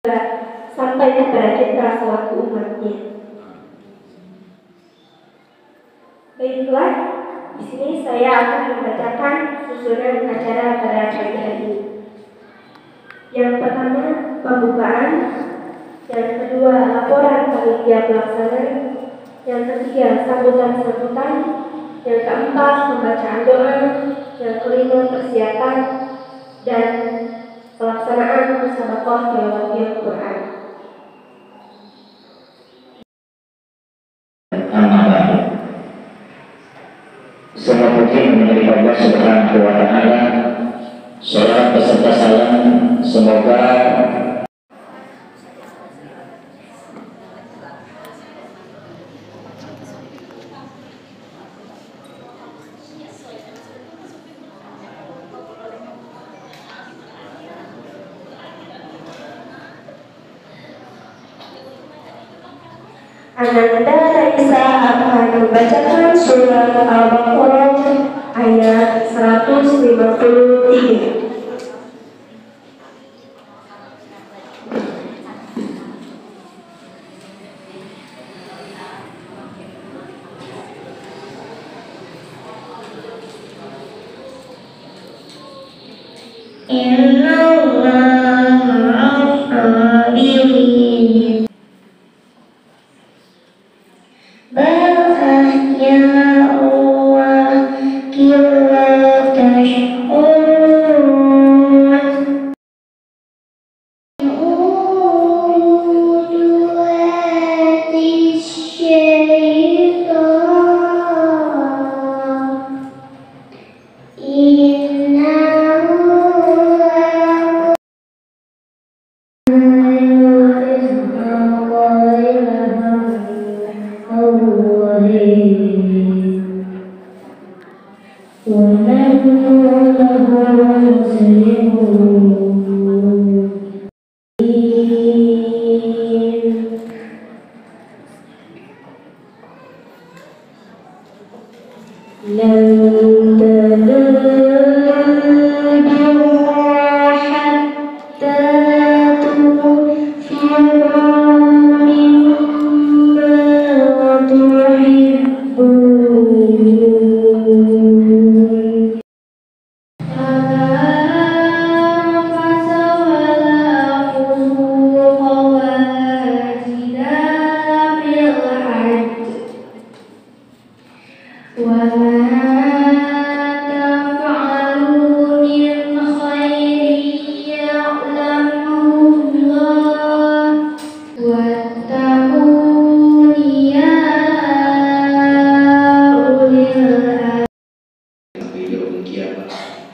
sampai kepada kita selaku umatnya. Baiklah, di sini saya akan membacakan susunan acara pada pagi hari ini. Yang pertama, pembukaan. Yang kedua, laporan panitia pelaksana. Yang ketiga, sambutan-sambutan. Yang keempat, pembacaan doa. Yang kelima, persiapan. Dan pelaksanaan musabaqah tilawatil Quran. Semua puji milik Allah Subhanahu wa Ta'ala. Salam beserta salam semoga Ananda Raisa akan membacakan surat Al-Baqarah ayat 153.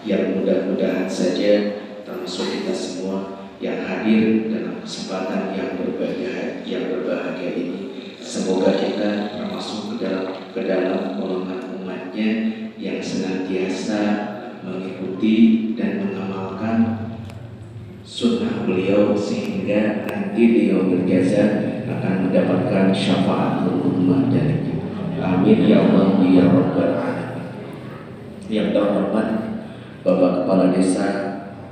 yang mudah-mudahan saja termasuk kita semua yang hadir dalam kesempatan yang berbahagia ini, semoga kita termasuk ke dalam golongan umatnya yang senantiasa mengikuti dan mengamalkan sunnah beliau sehingga nanti beliau berjaza akan mendapatkan syafaatul ummah darinya. Amin ya Allah ya Rabbal alamin. Yang terhormat Bapak Kepala Desa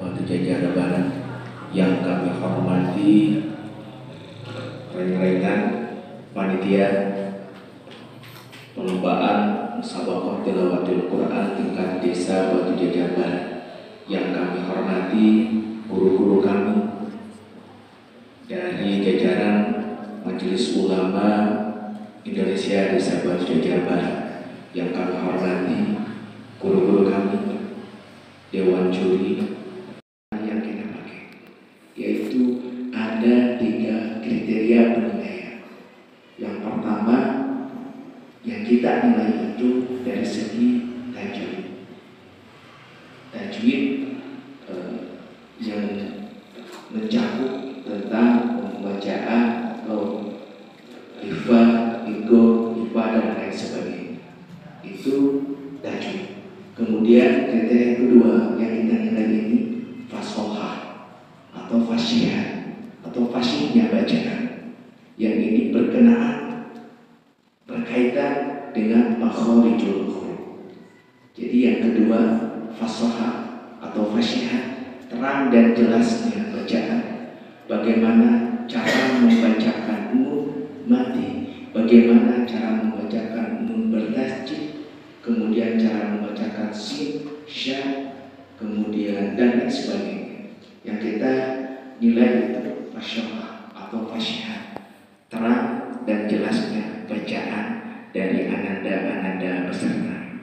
Batu Jajar Barat, yang kami hormati rekan-rekan panitia perlombaan musabaqah tilawatil Quran tingkat desa Batu Jajar Barat, yang kami hormati guru-guru kami dari jajaran Majelis Ulama Indonesia Desa Batu Jajar Barat, yang kami hormati guru-guru kami, Dewan Juri yang kita pakai, yaitu ada 3 kriteria penilaian. Yang pertama yang kita nilai itu dari segi tajwid. Tajwid yang mencakup tentang pembacaan atau ifa, igo, ifa dan lain sebagainya. Itu tajwid. Kemudian kriteria kedua yang kita nilai ini fasohah atau fasyihan atau fasyihnya bacaan, yang ini berkaitan dengan makharijul huruf. Jadi yang kedua fasohah atau fasyihan, terang dan jelasnya bacaan, bagaimana cara membacakan nun mati, bagaimana cara membacakan nun bertasjid, kemudian cara membacakan sin, sya, kemudian dan lain sebagainya. Yang kita nilai itu fasyah atau fasyah, terang dan jelasnya bacaan dari ananda-ananda peserta.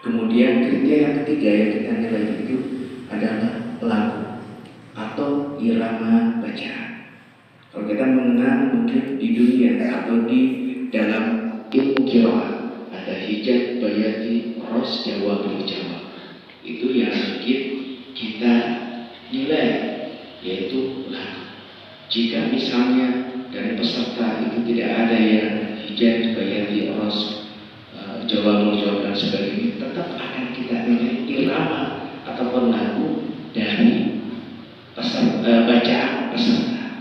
Kemudian kriteria yang ketiga yang kita nilai itu adalah lagu atau irama bacaan. Kalau kita mengenal mungkin di dunia atau di dalam ilmu qiraah ada hijab, bayati, ros, jawa, berjawa. Itu yang mungkin kita nilai, yaitu lagu. Jika misalnya dari peserta itu tidak ada yang hijab, bayati, ros, jawa, berjawa dan sebagainya, tetap akan kita nilai irama ataupun lagu dari bacaan peserta.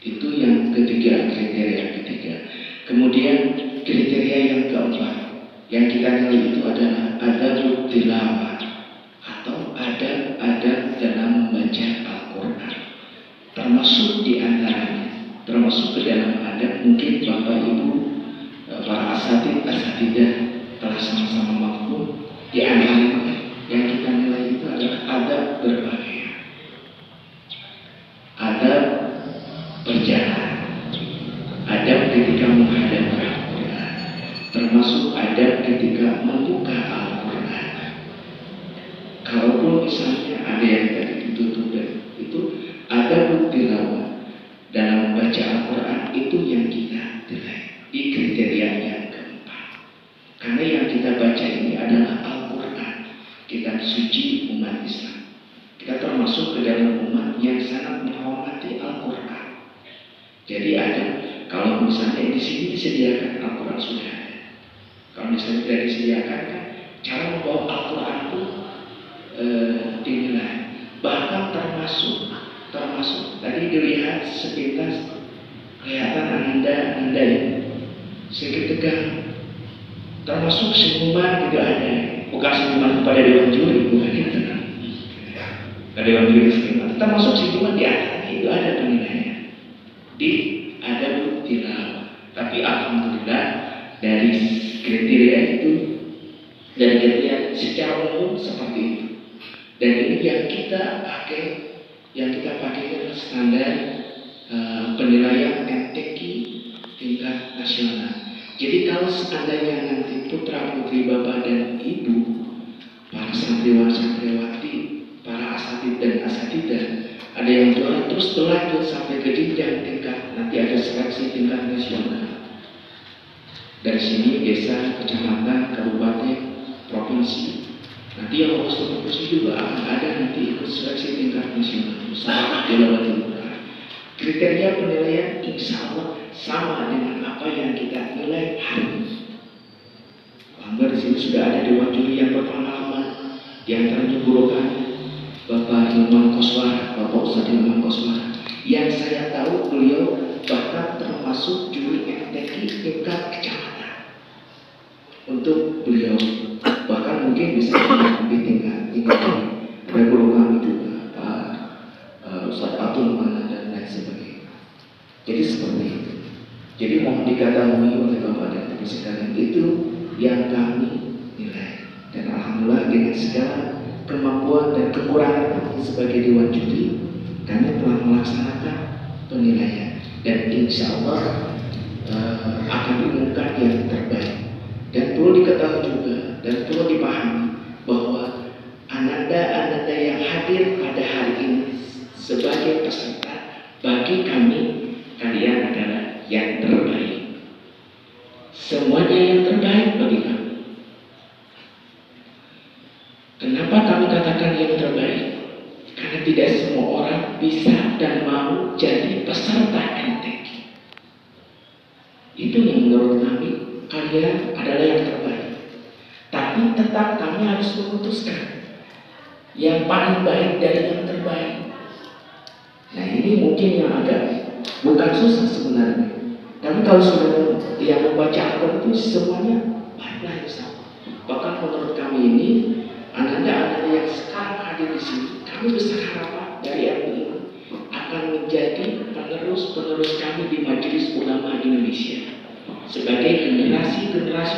Itu yang ketiga, kriteria ketiga. Kemudian kriteria yang keempat yang kita nilai itu adalah adab tilawah atau adab dalam membaca Al-Quran. Termasuk di antaranya, termasuk ke dalam adab mungkin Bapak Ibu para asatidah telah sama-sama mampu. Di antaranya yang kita nilai itu adalah adab berpakaian, adab berjalan, adab ketika menghadap Al-Quran, termasuk adab ketika membuka Al-Quran. Kalaupun misalnya ada yang tadi ditutup dan itu adab tilawah dalam membaca Al-Quran, itu yang kita nilai di kriteria yang keempat. Karena yang kita baca ini adalah Al-Quran, kitab suci umat Islam. Kita termasuk ke dalam umat yang sangat menghormati Al-Quran. Jadi ada, kalau misalnya di sini disediakan Al-Quran sudah ada. Kalau misalnya tidak disediakan, kan cara membawa Al-Quran itu dinilai. Bahkan termasuk tadi dilihat sepintas kelihatan anda ini sedikit tegang. Termasuk senyuman juga ada, bukan senyuman kepada dewan juri, bukan itu. Dewan juri senyuman, termasuk senyuman di atas itu ada penilaian di adab tilawah. Tapi alhamdulillah dari kriteria itu, dari kriteria secara umum seperti itu. Dan ini yang kita pakai adalah standar penilaian MTQ tingkat nasional. Jadi kalau seandainya nanti putra putri bapak dan ibu, para santriwan santriwati, para asatid dan asatidah, ada yang juara terus berlanjut sampai ke jenjang tingkat, nanti ada seleksi tingkat nasional. Dari sini desa, kecamatan, kabupaten, provinsi. Nanti yang lolos ke provinsi juga akan ada nanti ikut seleksi tingkat nasional bersama Jawa Timur. Kriteria penilaian insya Allah sama dengan apa yang kita nilai hari ini. Alhamdulillah di sini sudah ada dewan juri yang berpengalaman. Di antaranya guru kami, Bapak Ilman Koswara, Bapak Ustadz Ilman Koswara, yang saya tahu beliau bahkan termasuk juri MTQ tingkat kecamatan. Untuk beliau bahkan mungkin bisa di tingkat ada guru kami juga Pak Ustadz Abdul Mana dan lain sebagainya. Jadi seperti itu. Jadi mohon diketahui oleh Bapak dan Ibu sekalian, itu yang kami nilai. Dan alhamdulillah dengan segala kemampuan dan kekurangan kami sebagai dewan juri, kami telah melaksanakan penilaian dan insya Allah akan diumumkan yang terbaik. Dan perlu diketahui juga dan perlu dipahami bahwa ananda-ananda yang hadir pada hari ini sebagai peserta, bagi kami kalian adalah yang terbaik. Semuanya yang terbaik bagi kami. Kenapa kami katakan yang terbaik? Karena tidak semua orang bisa dan mau jadi peserta MTQ. Itu yang menurut kami kalian adalah yang terbaik. Tapi tetap kami harus memutuskan yang paling baik dari yang terbaik. Nah ini mungkin yang agak bukan susah sebenarnya. Tapi kalau sudah yang membaca Al-Quran itu semuanya baiklah insya Allah. Bahkan menurut kami ini ananda-ananda yang sekarang hadir di sini, kami besar harapan dari ilmu ini akan menjadi menurut kami di Majelis Ulama Indonesia sebagai generasi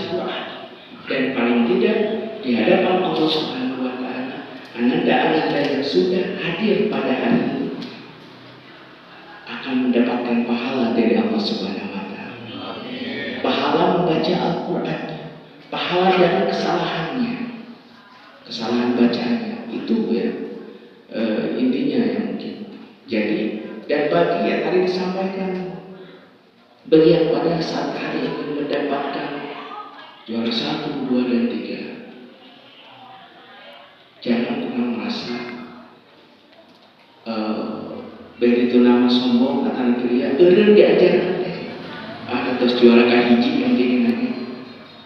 Quran, dan paling tidak di hadapan Allah Subhanahu wa Ta'ala, ananda yang sudah hadir pada hari ini akan mendapatkan pahala dari Allah Subhanahu wa Ta'ala. Pahala membaca Al-Quran, pahala dari kesalahan bacaannya, itu ya intinya yang mungkin. Jadi, dan bagi yang tadi disampaikan, bagi yang pada saat hari ini mendapatkan juara 1, 2, dan 3, jangan pernah merasa begitu nama sombong kata dia eureun diajarkan teh terus juara kahiji yang dinginannya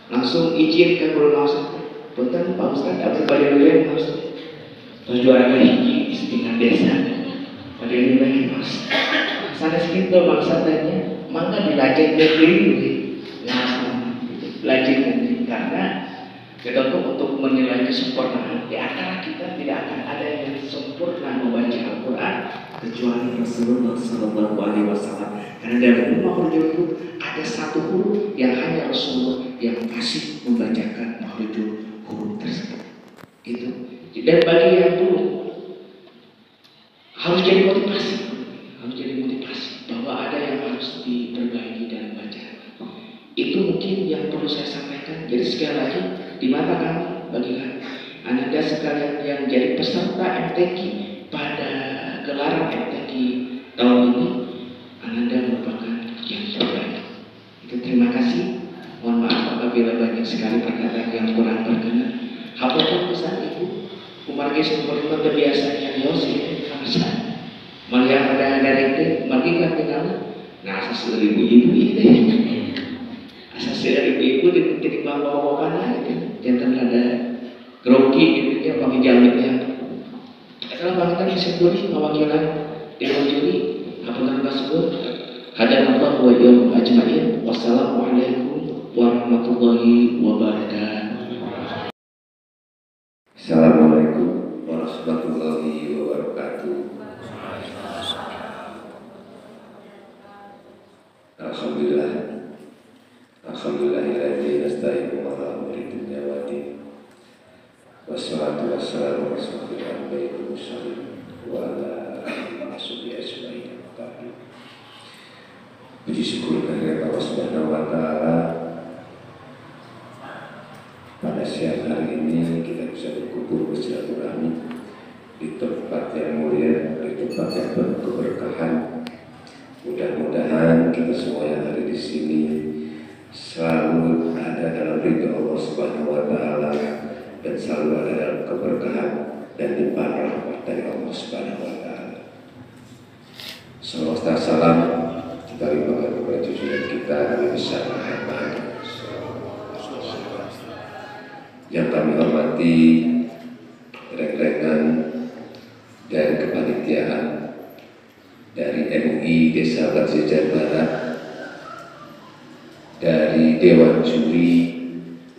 langsung izin ke guru mausad punten Pak Ustad abdi bade nilai mausad terus juara kahiji istimewa desa bade nilai mausad sanes kitu maksudnya mangga dilajeng deui langsung belajar nanti, karena kita tuh untuk menilai kesempurnaan di antara kita tidak akan ada yang sempurna membaca Al-Quran kecuali Rasulullah Sallallahu Alaihi Wasallam. Karena dalam makhluk itu ada satu huruf yang hanya Rasulullah yang fasih membacakan makhluk huruf tersebut. Itu. Dan bagi yang dulu harus jadi motivasi bahwa ada yang harus diperbaiki dalam bacaan. Itu mungkin yang perlu saya sampaikan. Jadi sekali lagi di mata kami, bagi Anda sekalian yang jadi peserta MTQ pada gelaran MTQ tahun ini, Anda merupakan yang terbaik. Itu terima kasih. Mohon maaf apabila banyak sekali perkataan yang kurang berkenan. Apapun pesan Ibu, umargi seperti biasanya Yosi, Hamzah, melihat pada dari margi kan kenal. Nah, asas ibu-ibu itu, asas ibu-ibu di bawah-bawah jantan ada grogi gitu ya, bagi jamitnya. Adalah bangsa disebut mewakilan Dewan Juri Hapungan tersebut. Hadanallahu wa iyyakum ajma'in. Wassalamualaikum warahmatullahi wabarakatuh. Assalamualaikum warahmatullahi wabarakatuh. Alhamdulillahilladzi nasta'inu ala umuri dunya wa din. Wassalatu wassalamu ala asyrofil anbiya'i wal mursalin wa ala alihi washabihi ajma'in. Puji syukur kehadirat Allah Subhanahu wa Ta'ala. Pada siang hari ini kita bisa berkumpul bersilaturahmi di tempat yang mulia, di tempat yang penuh keberkahan. Mudah-mudahan kita semua yang ada di sini selalu ada dalam ridho Allah Subhanahu wa Ta'ala dan selalu ada dalam keberkahan dan limpahan rahmat dari Allah Subhanahu wa Ta'ala. Salawat dan salam kita limpahkan kepada junjungan kita Nabi besar Muhammad yang kami hormati rekan-rekan dari kepanitiaan dari MUI Desa Batjejar Barat, dari Dewan Juri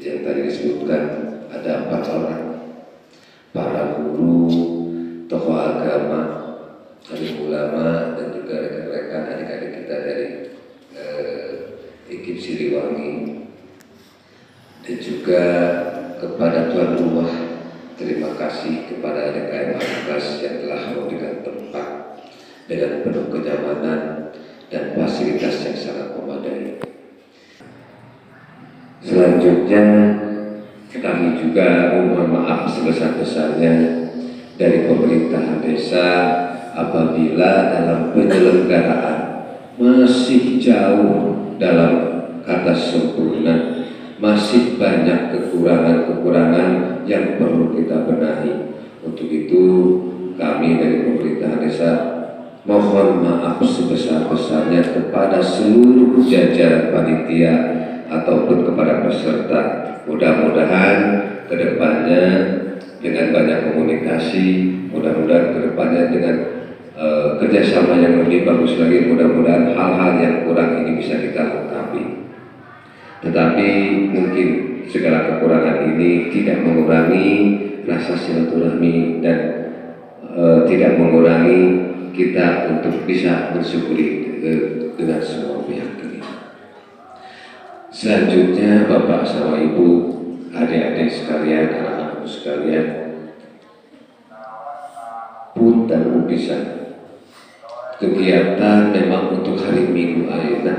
yang tadi disebutkan ada 4 orang, para guru, tokoh agama, alim ulama, dan juga rekan-rekan adik-adik kita dari Ikib Siliwangi, dan juga kepada tuan rumah. Terima kasih kepada DKM Angkas yang telah memberikan tempat dengan penuh kenyamanan dan fasilitas yang sangat memadai. Selanjutnya kami juga mohon maaf sebesar-besarnya dari pemerintah desa apabila dalam penyelenggaraan masih jauh dalam kata sempurna, masih banyak kekurangan-kekurangan yang perlu kita benahi. Untuk itu kami dari pemerintah desa mohon maaf sebesar-besarnya kepada seluruh jajaran panitia ataupun kepada peserta. Mudah-mudahan kedepannya dengan banyak komunikasi, mudah-mudahan kedepannya dengan kerjasama yang lebih bagus lagi, mudah-mudahan hal-hal yang kurang ini bisa kita lengkapi. Tetapi mungkin segala kekurangan ini tidak mengurangi rasa silaturahmi dan tidak mengurangi kita untuk bisa bersyukuri dengan semua pihak ini. Selanjutnya Bapak sama Ibu, adik-adik sekalian, anak-anakku sekalian, punten bisa kegiatan memang untuk hari Minggu ayeuna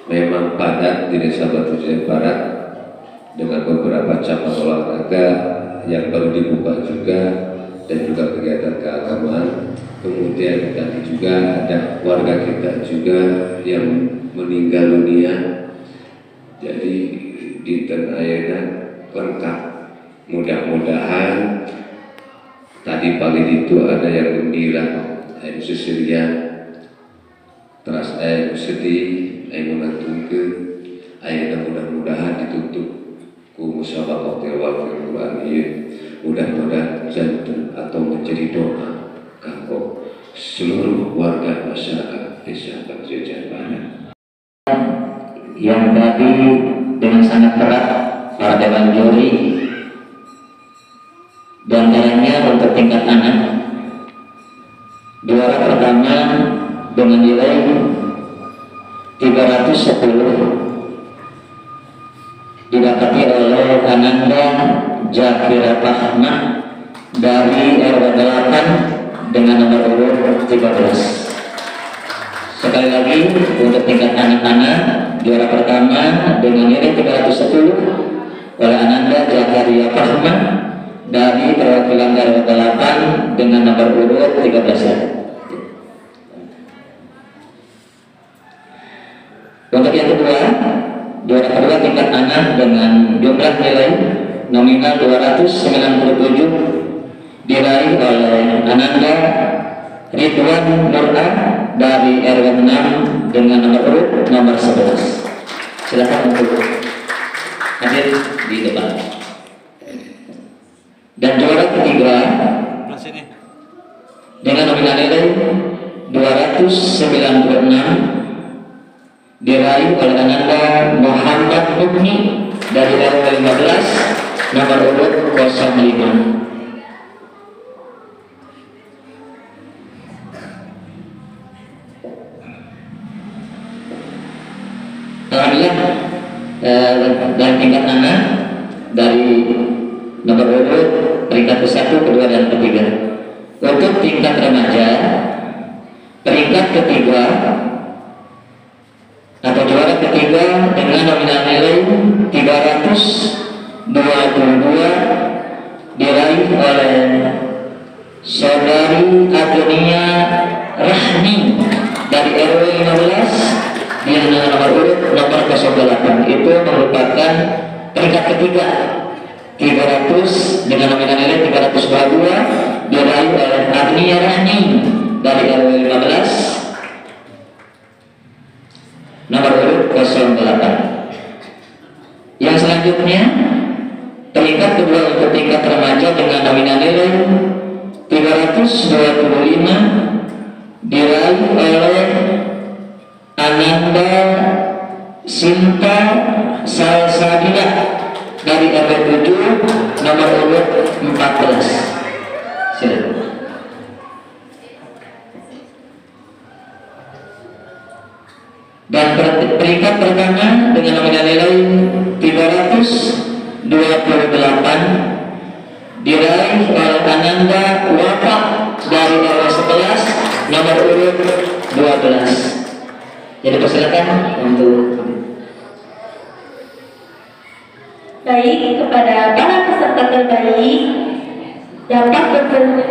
memang padat di Desa Batu Jaya Barat dengan beberapa cabang olahraga yang baru dibuka juga dan juga kegiatan keagamaan. Kemudian tadi juga ada warga kita juga yang meninggal dunia. Jadi dinten ayeuna lengkap. Mudah-mudahan tadi pagi itu ada yang gembira, ayo sesirian, terus ayo sedih, ayo menantungkeun, ayo mudah-mudahan ditutup ku musyawarah tilawah Quran ieu. Mudah-mudahan janten atau menjadi doa kanggo seluruh warga masyarakat Desa Batu Jaya Barat. Yang tadi dengan sangat berat para dewan juri, diantaranya untuk tingkat anak, juara pertama dengan nilai 310 didapati oleh Ananda Jakira Fahma dari RW 8 dengan nomor urut 13. Sekali lagi untuk tingkat anak-anak, juara pertama dengan nilai 310 oleh Ananda Jakira Fahma dari perwakilan RW 8 dengan nomor urut 13. Untuk yang kedua, juara kedua tingkat anak dengan jumlah nilai nominal 297 diraih oleh Ananda Ridwan Nur'a dari RW 6 dengan nomor urut nomor 11. Silakan untuk hadir di depan. Dan juara ketiga dengan nominal nilai 296 diraih oleh Ananda Muhammad Nubni dari RW 15 nomor urut 05. Alhamdulillah, dan tingkat anak dari nomor urut peringkat ke-1, kedua, dan ketiga. Untuk tingkat remaja, peringkat ketiga atau juara ketiga dengan nominal nilai 322 diraih oleh Saudari Agenia Rahmi dari RW 15 dengan nomor urut nomor 08. Itu merupakan peringkat ketiga, 300 dengan nominal nilai 322 diraih oleh Agenia Rahmi dari RW 15 nomor urut 08. Yang selanjutnya peringkat kedua untuk tingkat remaja dengan nominal nilai 325 diraih oleh Ananda Sinta Salsabila dari RW 7 nomor urut 14. Silakan. Dan peringkat pertama dengan nominal nilai 328 diraih oleh Ananda Wafa dari RW 11 nomor urut 12. Jadi persilakan untuk Baik, kepada para peserta terbaik dapat bertemu